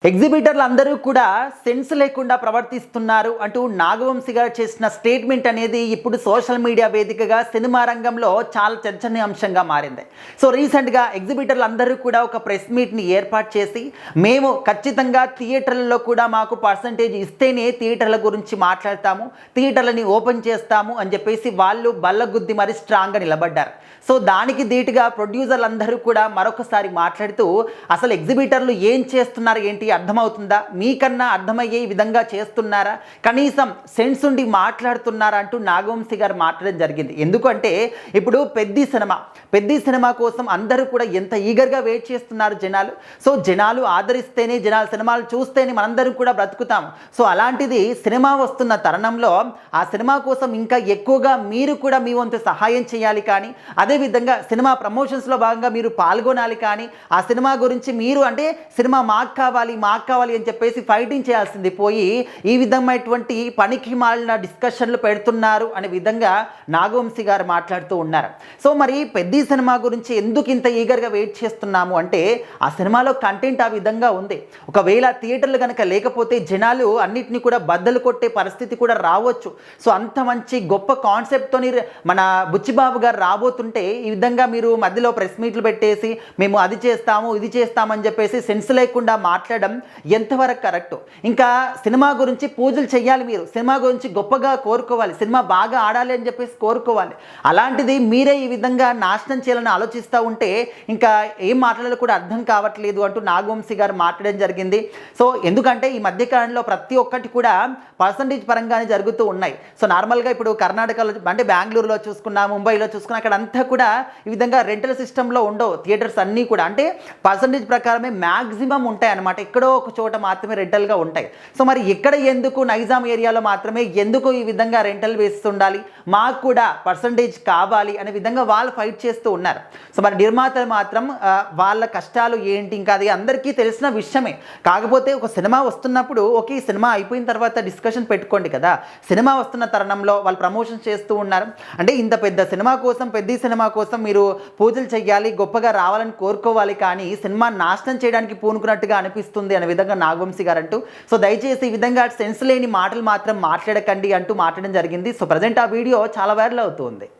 ఎగ్జిబిటర్లు అందరూ కూడా సెన్స్ లేకుండా ప్రవర్తిస్తున్నారు అంటూ నాగవంశి గారు చేసిన స్టేట్మెంట్ అనేది ఇప్పుడు సోషల్ మీడియా వేదికగా సినిమా రంగంలో చాలా చర్చనీయాంశంగా మారింది. సో రీసెంట్గా ఎగ్జిబిటర్లు అందరూ కూడా ఒక ప్రెస్ మీట్ని ఏర్పాటు చేసి మేము ఖచ్చితంగా థియేటర్లలో కూడా మాకు పర్సంటేజ్ ఇస్తేనే థియేటర్ల గురించి మాట్లాడతాము, థియేటర్లని ఓపెన్ చేస్తాము అని చెప్పేసి వాళ్ళు బల్లగుద్ది మరి స్ట్రాంగ్గా నిలబడ్డారు. సో దానికి ధీటుగా ప్రొడ్యూసర్లు అందరూ కూడా మరొకసారి మాట్లాడుతూ అసలు ఎగ్జిబిటర్లు ఏం చేస్తున్నారు ఏంటి అర్థమవుతుందా, మీకన్నా అర్థమయ్యే విధంగా చేస్తున్నారా, కనీసం సెన్స్ ఉండి మాట్లాడుతున్నారా అంటూ నాగవంశి గారు మాట్లాడడం జరిగింది. ఎందుకంటే ఇప్పుడు పెద్ది సినిమా కోసం అందరూ కూడా ఎంత ఈగర్గా వెయిట్ చేస్తున్నారు జనాలు. సో జనాలు ఆదరిస్తేనే, జనాలు సినిమాలు చూస్తేనే మనందరం కూడా బ్రతుకుతాము. సో అలాంటిది సినిమా వస్తున్న తరుణంలో ఆ సినిమా కోసం ఇంకా ఎక్కువగా మీరు కూడా మీ వంతు సహాయం చేయాలి, కానీ అదేవిధంగా సినిమా ప్రమోషన్స్లో భాగంగా మీరు పాల్గొనాలి, కానీ ఆ సినిమా గురించి మీరు అంటే సినిమా మాకు కావాలి అని చెప్పేసి ఫైటింగ్ చేయాల్సింది పోయి ఈ విధమైనటువంటి పనికి మాలిన డిస్కషన్లు పెడుతున్నారు అనే విధంగా నాగవంశి గారు మాట్లాడుతూ ఉన్నారు. సో మరి పెద్ద సినిమా గురించి ఎందుకు ఇంత ఈగర్గా వెయిట్ చేస్తున్నాము అంటే ఆ సినిమాలో కంటెంట్ ఆ విధంగా ఉంది. ఒకవేళ థియేటర్లు కనుక లేకపోతే జనాలు అన్నిటిని కూడా బద్దలు కొట్టే పరిస్థితి కూడా రావచ్చు. సో అంత మంచి గొప్ప కాన్సెప్ట్తోని మన బుచ్చిబాబు గారు రాబోతుంటే ఈ విధంగా మీరు మధ్యలో ప్రెస్ మీట్లు పెట్టేసి మేము అది చేస్తాము ఇది చేస్తామని చెప్పేసి సెన్స్ లేకుండా మాట్లాడడం ఎంతవరకు కరెక్ట్? ఇంకా సినిమా గురించి పూజలు చేయాలి, మీరు సినిమా గురించి గొప్పగా కోరుకోవాలి, సినిమా బాగా ఆడాలి అని చెప్పేసి కోరుకోవాలి. అలాంటిది మీరే ఈ విధంగా నాశనం చేయాలని ఆలోచిస్తూ ఉంటే ఇంకా ఏం మాట్లాడాలో కూడా అర్థం కావట్లేదు అంటూ నాగవంశి గారు మాట్లాడడం జరిగింది. సో ఎందుకంటే ఈ మధ్యకాలంలో ప్రతి ఒక్కటి కూడా పర్సంటేజ్ పరంగానే జరుగుతూ ఉన్నాయి. సో నార్మల్గా ఇప్పుడు కర్ణాటకలో అంటే బెంగళూరులో చూసుకున్నా, ముంబైలో చూసుకున్నా అక్కడ అంతా కూడా ఈ విధంగా రెంటల్ సిస్టంలో ఉండవు థియేటర్స్ అన్నీ కూడా, అంటే పర్సంటేజ్ ప్రకారమే మ్యాక్సిమం ఉంటాయి అన్నమాట. ఎక్కడో ఒక చోట మాత్రమే రెంటల్గా ఉంటాయి. సో మరి ఇక్కడ ఎందుకు నైజాం ఏరియాలో మాత్రమే ఎందుకు ఈ విధంగా రెంటల్ వేస్తుండాలి, మాకు కూడా పర్సంటేజ్ కావాలి అనే విధంగా వాళ్ళు ఫైట్ చేస్తూ ఉన్నారు. సో మరి నిర్మాతలు మాత్రం వాళ్ళ కష్టాలు ఏంటి ఇంకా అది అందరికీ తెలిసిన విషయమే. కాకపోతే ఒక సినిమా వస్తున్నప్పుడు ఓకే, సినిమా అయిపోయిన తర్వాత డిస్కషన్ పెట్టుకోండి కదా. సినిమా వస్తున్న తరుణంలో వాళ్ళు ప్రమోషన్ చేస్తూ ఉన్నారు అంటే ఇంత పెద్ద సినిమా కోసం మీరు పూజలు చేయాలి, గొప్పగా రావాలని కోరుకోవాలి, కానీ సినిమా నాశనం చేయడానికి పూనుకున్నట్టుగా అనిపిస్తుంది అనే విధంగా నాగవంశి గారు అంటూ, సో దయచేసి ఈ విధంగా సెన్స్ లేని మాటలు మాత్రం మాట్లాడకండి అంటూ మాట్లాడడం జరిగింది. సో ప్రజెంట్ ఆ వీడియో చాలా వైరల్ అవుతుంది.